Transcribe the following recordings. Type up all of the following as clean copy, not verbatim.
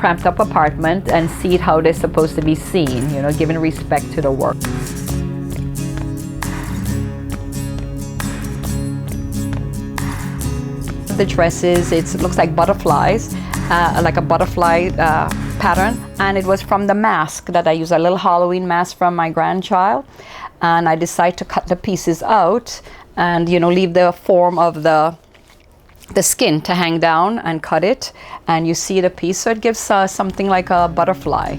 cramped up apartment and see it how they're supposed to be seen, you know, giving respect to the work. The dresses, it looks like butterflies, like a butterfly pattern, and it was from the mask that I use, a little Halloween mask from my grandchild, and I decided to cut the pieces out and, you know, leave the form of the skin to hang down and cut it, and you see the piece, so it gives something like a butterfly.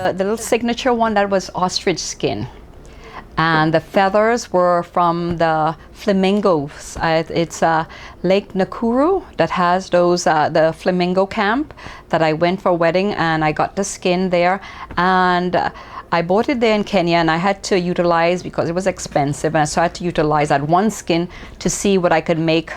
The little signature one, that was ostrich skin, and the feathers were from the flamingos. It's Lake Nakuru that has those the flamingo camp that I went for a wedding, and I got the skin there, and I bought it there in Kenya, and I had to utilize, because it was expensive, and so I had to utilize that one skin to see what I could make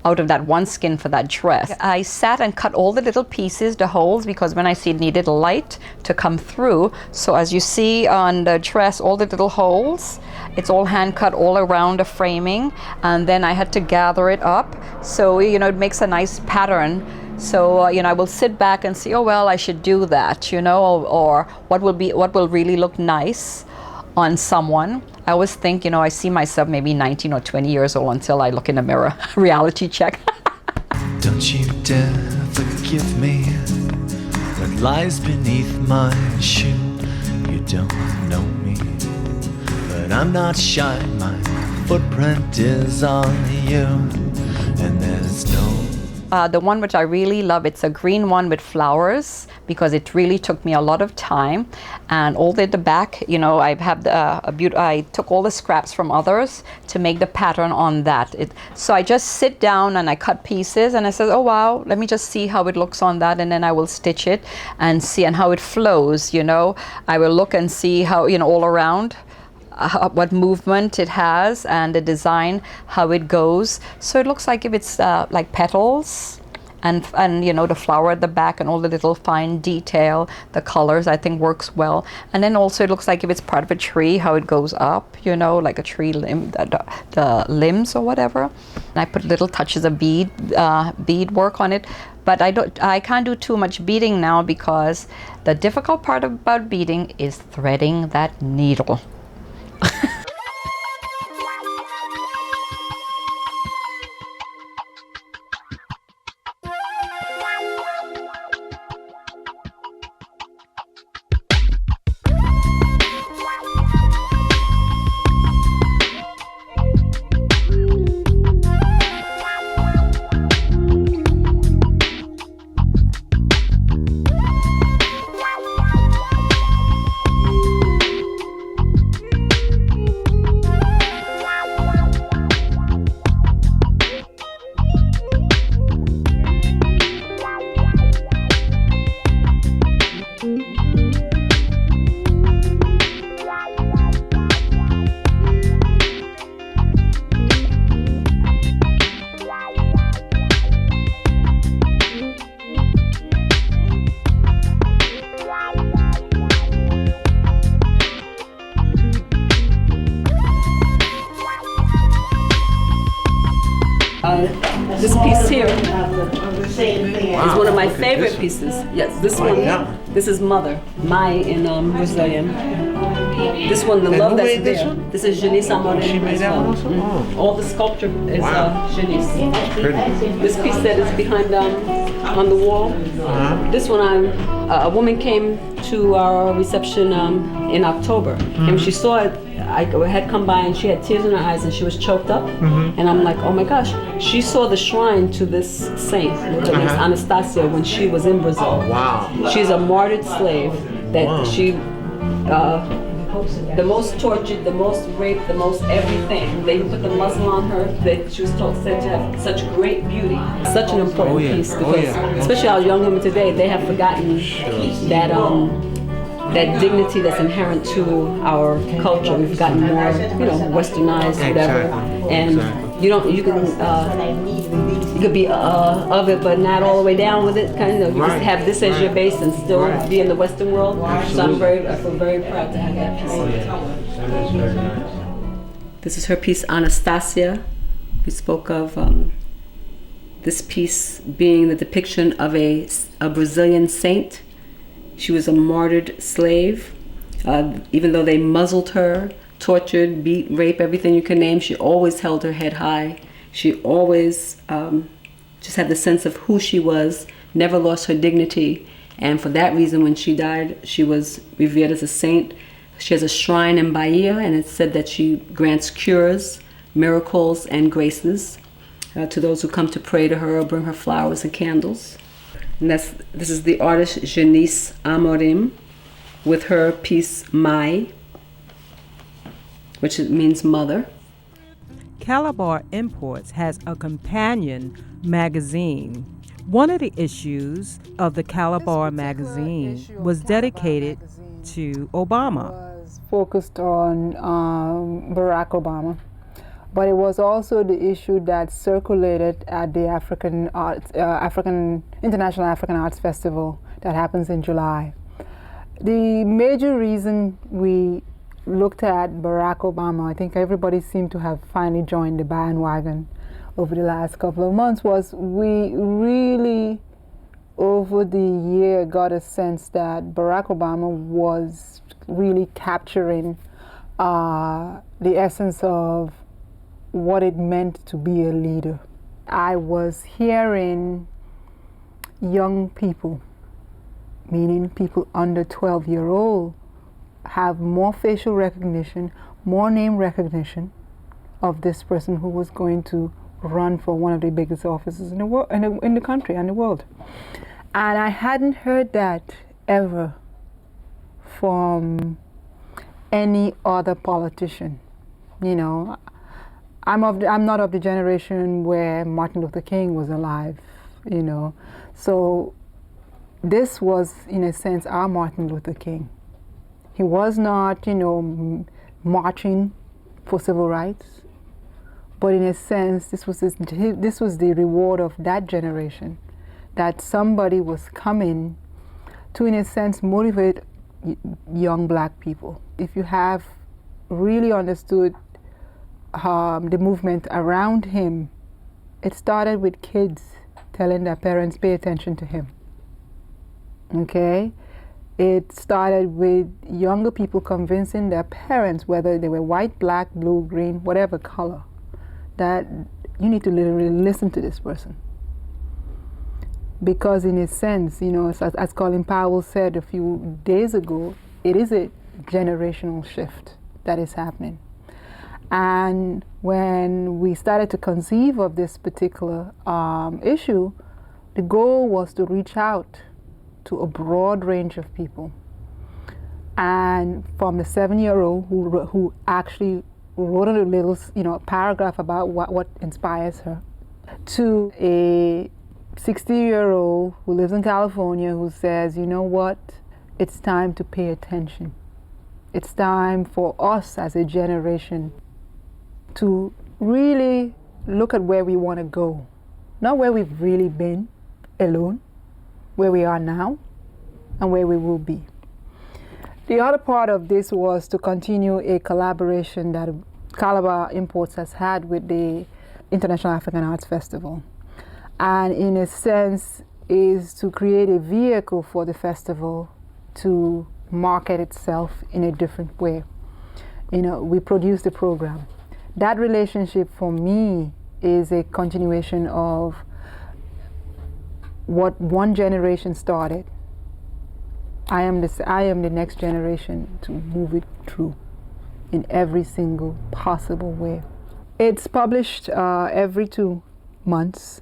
out of that one skin for that dress. I sat and cut all the little pieces, the holes, because when I see it needed light to come through. So as you see on the dress, all the little holes, it's all hand cut all around the framing, and then I had to gather it up. So, you know, it makes a nice pattern. So, you know, I will sit back and see, oh, well, I should do that, you know, or what will really look nice on someone. I always think, you know, I see myself maybe 19 or 20 years old until I look in the mirror. Reality check. Don't you dare forgive me what lies beneath my shoe. You don't know me, but I'm not shy. My footprint is on you, and there's no the one which I really love, it's a green one with flowers, because it really took me a lot of time. And all the back, you know, I have I took all the scraps from others to make the pattern on that. So I just sit down and I cut pieces, and I said, oh wow, let me just see how it looks on that, and then I will stitch it and see and how it flows, you know. I will look and see how, you know, all around. What movement it has, and the design, how it goes. So it looks like if it's like petals, and you know, the flower at the back and all the little fine detail, the colors, I think works well. And then also it looks like if it's part of a tree, how it goes up, you know, like a tree limb, the limbs or whatever. And I put little touches of bead work on it. But I can't do too much beading now, because the difficult part about beading is threading that needle. This piece here is one of my favorite pieces. Yes, this one. This is Mother, Mai in Brazilian. This one, the love that's there. This is Janice Amorim. She made that one also? All the sculpture is Janice. This piece that is behind on the wall. This one, a woman came to our reception in October, and she saw it. I had come by and she had tears in her eyes and she was choked up, and I'm like, oh my gosh, she saw the shrine to this saint, Anastacio, when she was in Brazil. Oh, wow. She's a martyred slave that she the most tortured, the most raped, the most everything. They put the muzzle on her. She was said to have such great beauty. Such an important piece because, especially our young women today, they have forgotten that that dignity that's inherent to our culture. We've gotten more, westernized, whatever, and you could be of it, but not all the way down with it. Kind of, you just have this as your base and still be in the Western world. So I feel very proud to have that piece. That is very nice. This is her piece, Anastacio. We spoke of this piece being the depiction of a Brazilian saint. She was a martyred slave. Even though they muzzled her, tortured, beat, raped, everything you can name, she always held her head high. She always just had the sense of who she was, never lost her dignity. And for that reason, when she died, she was revered as a saint. She has a shrine in Bahia, and it's said that she grants cures, miracles, and graces to those who come to pray to her or bring her flowers and candles. And this is the artist Janice Amorim with her piece Mai, which means mother. Calabar Imports has a companion magazine. One of the issues of the Calabar Magazine was dedicated to Obama. It was focused on Barack Obama, but it was also the issue that circulated at the International African Arts Festival that happens in July. The major reason we looked at Barack Obama, I think everybody seemed to have finally joined the bandwagon over the last couple of months, was we really, over the year, got a sense that Barack Obama was really capturing the essence of what it meant to be a leader. I was hearing young people, meaning people under 12-year-old, have more facial recognition, more name recognition of this person who was going to run for one of the biggest offices in the world, in the country and the world. And I hadn't heard that ever from any other politician. I'm not of the generation where Martin Luther King was alive, So this was, in a sense, our Martin Luther King. He was not, marching for civil rights, but in a sense, this was the reward of that generation, that somebody was coming to, in a sense, motivate young black people. If you have really understood the movement around him, it started with kids telling their parents, pay attention to him. Okay? It started with younger people convincing their parents, whether they were white, black, blue, green, whatever color, that you need to literally listen to this person. Because in a sense, as Colin Powell said a few days ago, it is a generational shift that is happening. And when we started to conceive of this particular issue, the goal was to reach out to a broad range of people. And from the 7-year-old who actually wrote a little, paragraph about what inspires her, to a 60-year-old who lives in California who says, you know what, it's time to pay attention. It's time for us as a generation to really look at where we want to go. Not where we've really been alone, where we are now, and where we will be. The other part of this was to continue a collaboration that Calabar Imports has had with the International African Arts Festival. And in a sense is to create a vehicle for the festival to market itself in a different way. We produce the program. That relationship for me is a continuation of what one generation started. I am the next generation to move it through in every single possible way. It's published every 2 months,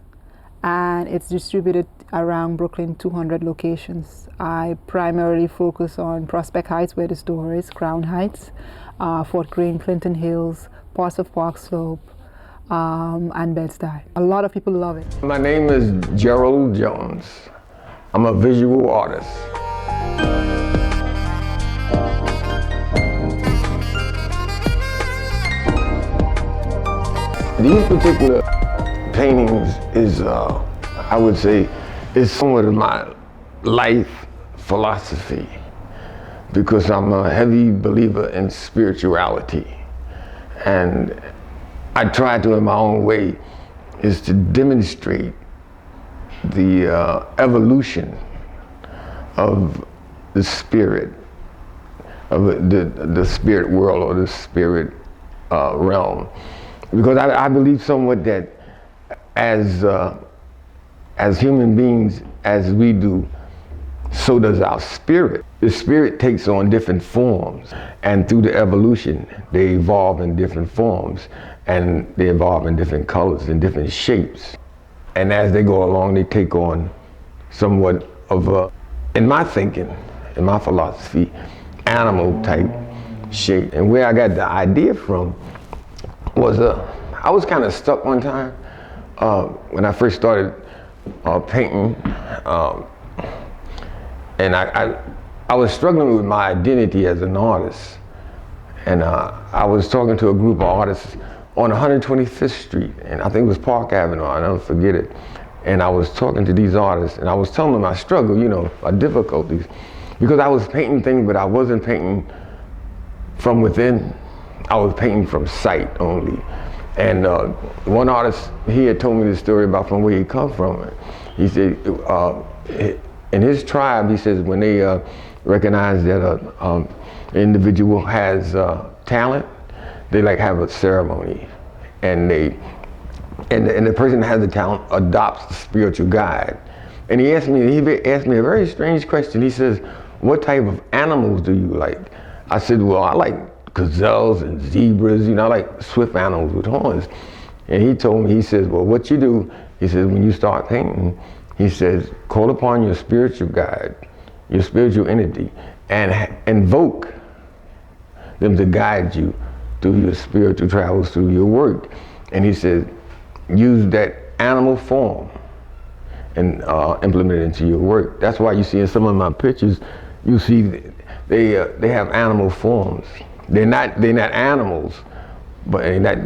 and it's distributed around Brooklyn, 200 locations. I primarily focus on Prospect Heights, where the store is, Crown Heights, Fort Greene, Clinton Hills, parts of Park Slope, and Bed-Stuy. A lot of people love it. My name is Gerald Jones. I'm a visual artist. These particular paintings is, I would say, is somewhat of my life philosophy, because I'm a heavy believer in spirituality. And I try to, in my own way, is to demonstrate the evolution of the spirit, of the spirit world or the spirit realm. Because I believe somewhat that as human beings, as we do, so does our spirit. The spirit takes on different forms, and through the evolution, they evolve in different forms, and they evolve in different colors and different shapes. And as they go along, they take on somewhat of a, in my thinking, in my philosophy, animal type shape. And where I got the idea from was, I was kind of stuck one time when I first started painting, and I was struggling with my identity as an artist. And I was talking to a group of artists on 125th Street, and I think it was Park Avenue, I'll never forget it. And I was talking to these artists, and I was telling them my struggle, you know, my difficulties, because I was painting things, but I wasn't painting from within. I was painting from sight only. And one artist, he had told me this story about from where he come from. He said, in his tribe, he says, when they recognize that an individual has talent, they like have a ceremony, and the person that has the talent adopts the spiritual guide. And he asked me a very strange question. He says, "What type of animals do you like?" I said, "Well, I like gazelles and zebras, you know, I like swift animals with horns." And he told me, he says, "Well, what you do," he says, "when you start painting," he says, "call upon your spiritual guide, your spiritual entity, and invoke them to guide you through your spiritual travels, through your work." And he says, use that animal form and implement it into your work. That's why you see in some of my pictures, you see they have animal forms. They're not animals, but they're not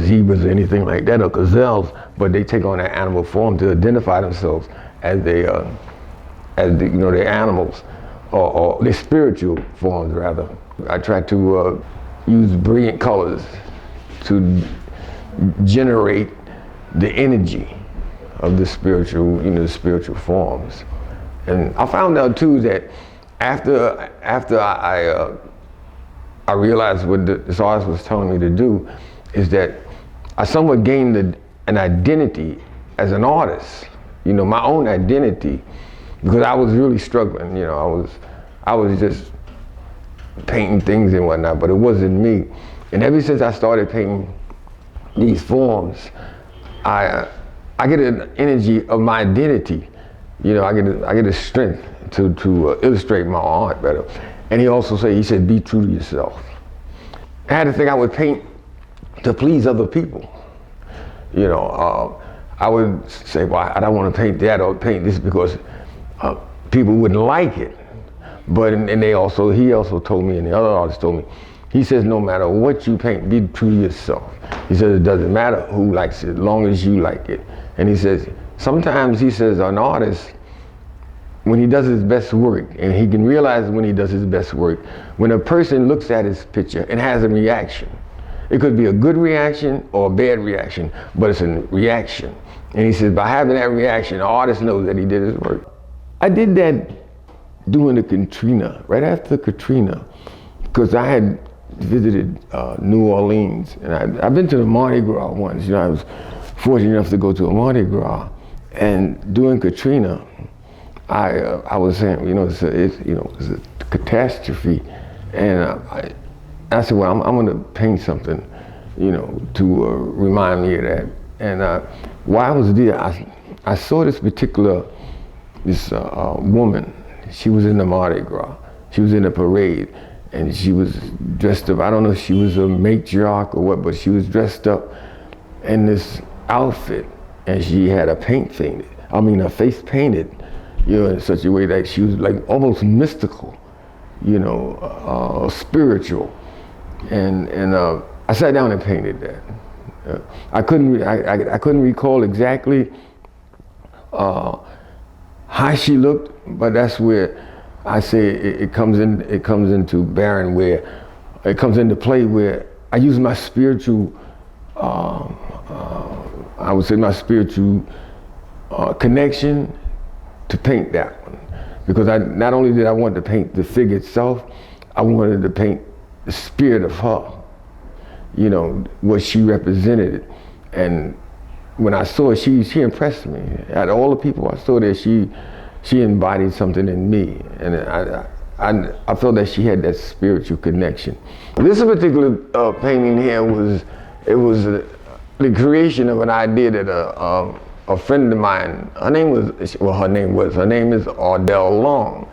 zebras or anything like that, or gazelles, but they take on that animal form to identify themselves as they're animals, or they're spiritual forms rather. I try to use brilliant colors to generate the energy of the spiritual, the spiritual forms. And I found out too that after I realized what this artist was telling me to do, is that I somewhat gained an identity as an artist, my own identity, because I was really struggling. I was just painting things and whatnot, but it wasn't me. And ever since I started painting these forms, I get an energy of my identity. I get a strength to illustrate my art better. And he said, be true to yourself. I had to think I would paint to please other people. I would say, well, I don't want to paint that or paint this because people wouldn't like it. But he also told me, and the other artist told me, he says, no matter what you paint, be true to yourself. He says, it doesn't matter who likes it, as long as you like it. And he says, sometimes, he says, an artist, when he does his best work, and he can realize when he does his best work, when a person looks at his picture and has a reaction. It could be a good reaction or a bad reaction, but it's a reaction. And he says, by having that reaction, the artist knows that he did his work. I did that during the Katrina, right after Katrina, because I had visited New Orleans, and I've been to the Mardi Gras once. I was fortunate enough to go to a Mardi Gras, and during Katrina, I was saying, it's a catastrophe, and I said, well, I'm going to paint something, to remind me of that. And while I was there, I saw this woman. She was in the Mardi Gras. She was in a parade, and she was dressed up. I don't know if she was a matriarch or what, but she was dressed up in this outfit, and she had her face painted, in such a way that she was like almost mystical, spiritual, and I sat down and painted that. I couldn't recall exactly how she looked, but that's where I say it comes into bearing, where it comes into play, where I use my spiritual, I would say my spiritual connection to paint that one, because not only did I want to paint the figure itself, I wanted to paint the spirit of her, what she represented. And when I saw her, she impressed me. Out of all the people I saw there, she embodied something in me, and I felt that she had that spiritual connection. This particular painting here was the creation of an idea that a friend of mine, her name is Ardell Long,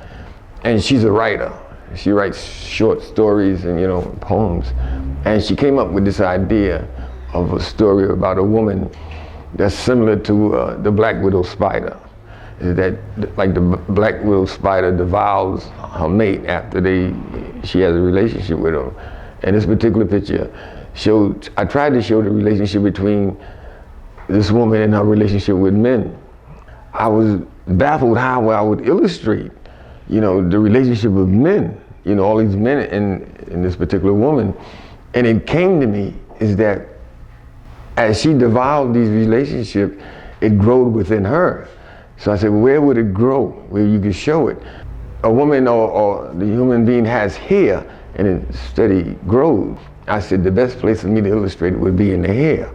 and she's a writer. She writes short stories and poems, and she came up with this idea of a story about a woman that's similar to the black widow spider. That like the black widow spider devours her mate after she has a relationship with him. And this particular picture I tried to show the relationship between this woman and her relationship with men. I was baffled how I would illustrate, the relationship of men, all these men in this particular woman. And it came to me is that as she devoured these relationships, it growed within her. So I said, where would it grow, where you could show it? A woman or the human being has hair and it steady grows. I said, the best place for me to illustrate it would be in the hair.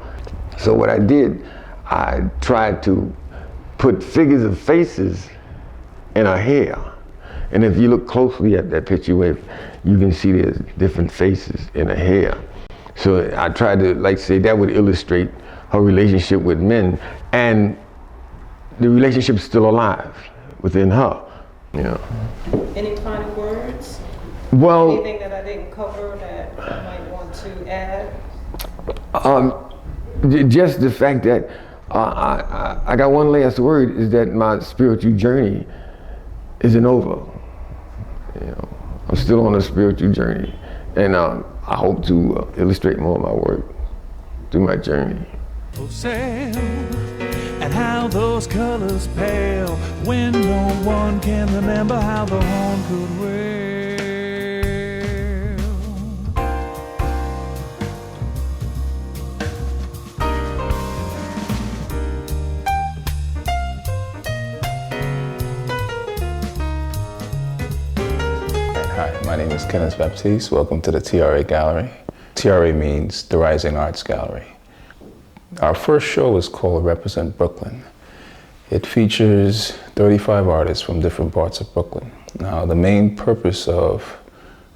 So what I did, I tried to put figures of faces in her hair. And if you look closely at that picture, you can see there's different faces in her hair. So I tried to say that would illustrate her relationship with men, and the relationship's still alive within her. Any final words? Well, anything that I didn't cover that you might want to add? Just the fact that I got one last word, is that my spiritual journey isn't over. I'm still on a spiritual journey, and I hope to illustrate more of my work through my journey. For sale, and how those colors pale when no one can remember how the horn could wail. Hi, my name is Kennis Baptise. Welcome to the TRA Gallery. TRA means the Rising Arts Gallery. Our first show is called Represent Brooklyn. It features 35 artists from different parts of Brooklyn. Now, the main purpose of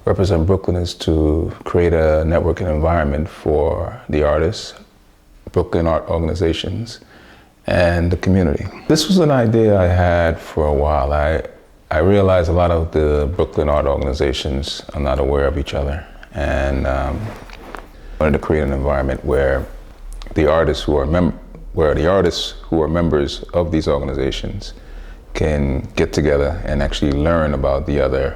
Represent Brooklyn is to create a networking environment for the artists, Brooklyn art organizations, and the community. This was an idea I had for a while. I realized a lot of the Brooklyn art organizations are not aware of each other, and wanted to create an environment where the artists who are members of these organizations can get together and actually learn about the other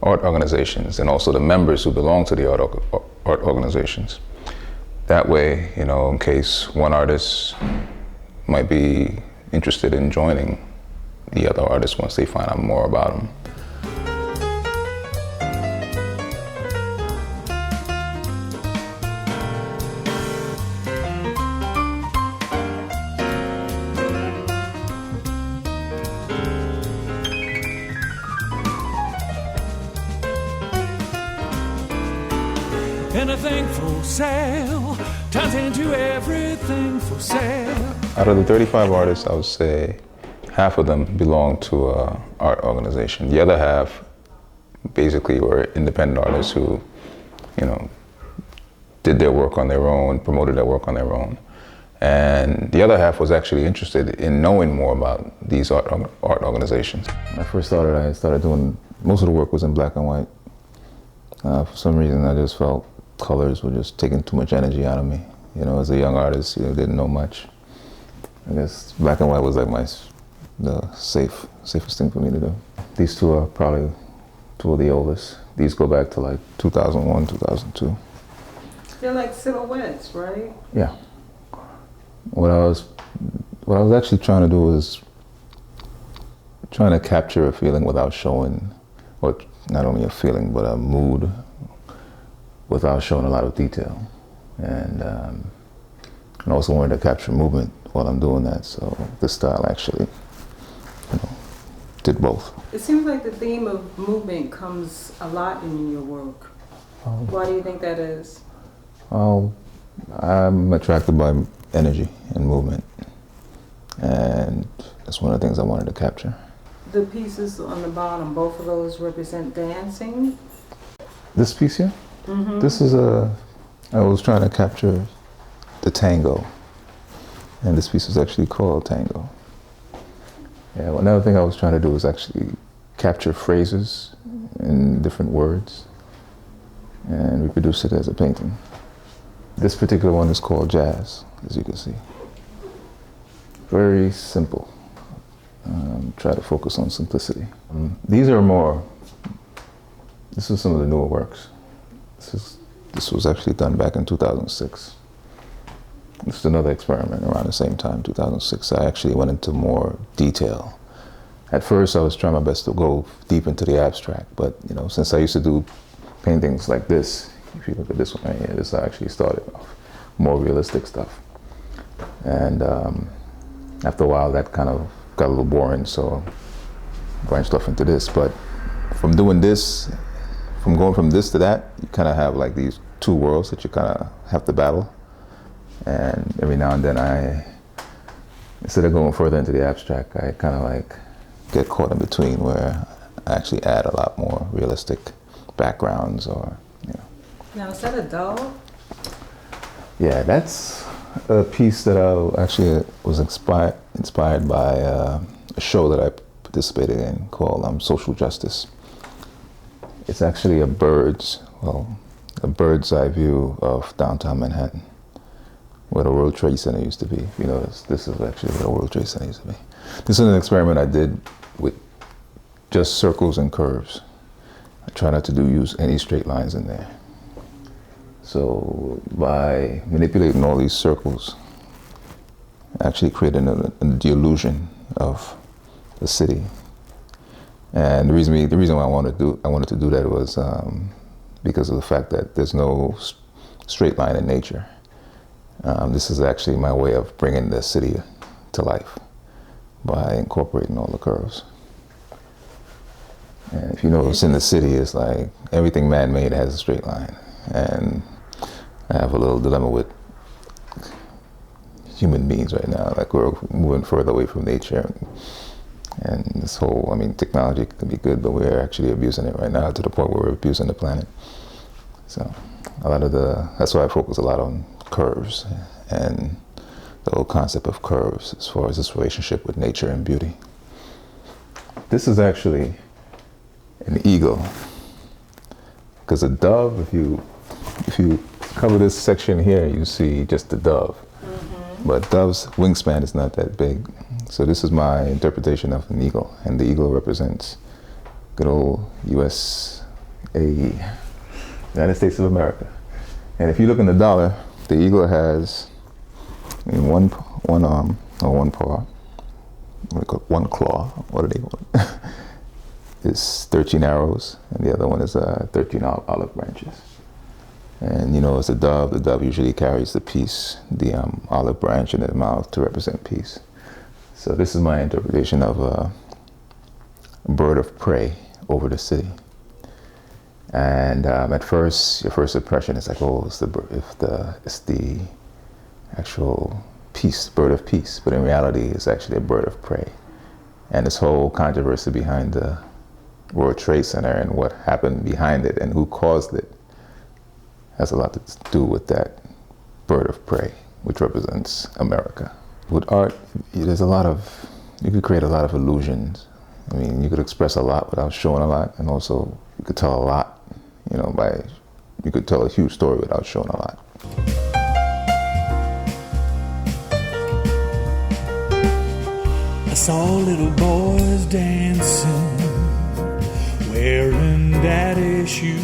art organizations, and also the members who belong to the art organizations. That way, in case one artist might be interested in joining the other artists once they find out more about them. Anything for sale turns into everything for sale. Out of the 35 artists, I would say half of them belong to an art organization. The other half basically were independent artists who, did their work on their own, promoted their work on their own. And the other half was actually interested in knowing more about these art organizations. When I first started, I started doing, most of the work was in black and white. For some reason, I just felt colors were just taking too much energy out of me. You know, as a young artist, you know, didn't know much. I guess black and white was like the safest thing for me to do. These two are probably two of the oldest. These go back to like 2001, 2002. They're like silhouettes, right? Yeah. What I was actually trying to do was trying to capture a feeling without showing, or not only a feeling, but a mood without showing a lot of detail. And I also wanted to capture movement while I'm doing that, so this style actually, you know, did both. It seems like the theme of movement comes a lot in your work. Why do you think that is? I'm attracted by energy and movement, and that's one of the things I wanted to capture. The pieces on the bottom, both of those represent dancing? This piece here? Mm-hmm. This is I was trying to capture the tango, and this piece is actually called Tango. Yeah, well, another thing I was trying to do was actually capture phrases in different words and reproduce it as a painting. This particular one is called Jazz, as you can see. Very simple. Try to focus on simplicity. These are more, this is some of the newer works. This was actually done back in 2006. This is another experiment around the same time, 2006. I actually went into more detail. At first, I was trying my best to go deep into the abstract, but you know, since I used to do paintings like this, if you look at this one right here, this actually started off more realistic stuff. And after a while, that kind of got a little boring, so I branched off into this. But from doing this, from going from this to that, you kind of have like these two worlds that you kind of have to battle. And every now and then instead of going further into the abstract, I kind of like get caught in between where I actually add a lot more realistic backgrounds or, you know. Now, is that a dog? Yeah, that's a piece that I actually was inspired by a show that I participated in called Social Justice. It's actually a bird's eye view of downtown Manhattan, where the World Trade Center used to be. If you notice, this is actually where the World Trade Center used to be. This is an experiment I did with just circles and curves. I try not to use any straight lines in there. So by manipulating all these circles, I actually created the illusion of the city. And the reason why I wanted to do that was because of the fact that there's no straight line in nature. This is actually my way of bringing the city to life by incorporating all the curves. And if you notice, in the city, it's like everything man-made has a straight line. And I have a little dilemma with human beings right now. Like, we're moving further away from nature. And this whole, I mean, technology can be good, but we're actually abusing it right now to the point where we're abusing the planet. So that's why I focus a lot on curves and the whole concept of curves as far as this relationship with nature and beauty. This is actually an eagle, because a dove, if you cover this section here, you see just the dove. Mm-hmm. But dove's wingspan is not that big. So this is my interpretation of an eagle, and the eagle represents good old USA, United States of America. And if you look in the dollar, the eagle has one arm or one paw, one claw, what do they call it? Is 13 arrows, and the other one is 13 olive branches. And you know, as the dove usually carries the peace, the olive branch in the mouth to represent peace. So this is my interpretation of a bird of prey over the city. And at first, your first impression is like, oh, it's the actual peace, bird of peace. But in reality, it's actually a bird of prey. And this whole controversy behind the World Trade Center and what happened behind it and who caused it has a lot to do with that bird of prey which represents America. With art, there's a lot of, you could create a lot of illusions. I mean, you could express a lot without showing a lot, and also you could tell a lot, you know, you could tell a huge story without showing a lot. I saw little boys dancing, wearing daddy shoes,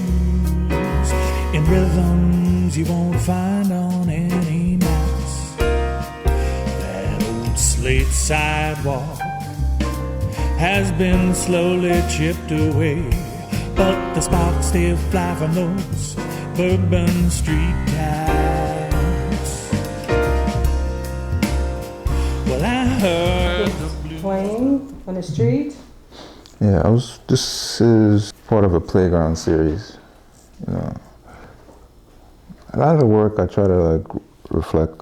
in rhythms you won't find on any maps. That old slate sidewalk has been slowly chipped away, but the sparks still fly from those Bourbon Street taps. Well, I heard Playing on the street? Yeah, this is part of a playground series, you know. A lot of the work I try to like reflect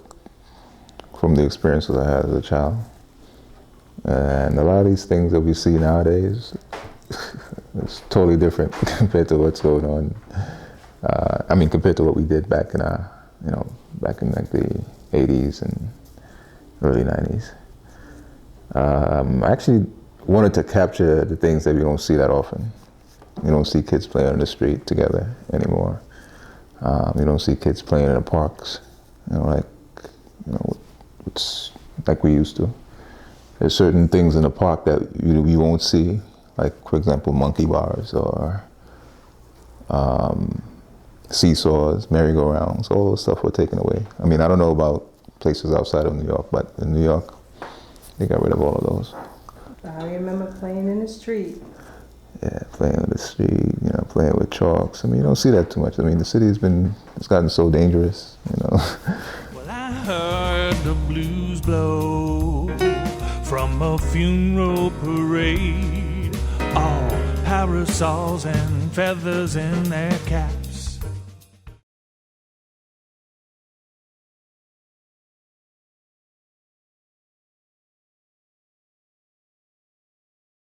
from the experiences I had as a child. And a lot of these things that we see nowadays, it's totally different compared to what's going on. I mean, compared to what we did back in, back in like the 80s and early 90s. I actually wanted to capture the things that we don't see that often. You don't see kids playing on the street together anymore. You don't see kids playing in the parks, it's like we used to. There's certain things in the park that you won't see, like, for example, monkey bars or seesaws, merry-go-rounds, all those stuff were taken away. I mean, I don't know about places outside of New York, but in New York, they got rid of all of those. I remember playing in the street. Yeah, playing in the street, playing with chalks. I mean, you don't see that too much. I mean, the city it's gotten so dangerous, Well, I heard the blues blow from a funeral parade, all parasols and feathers in their caps.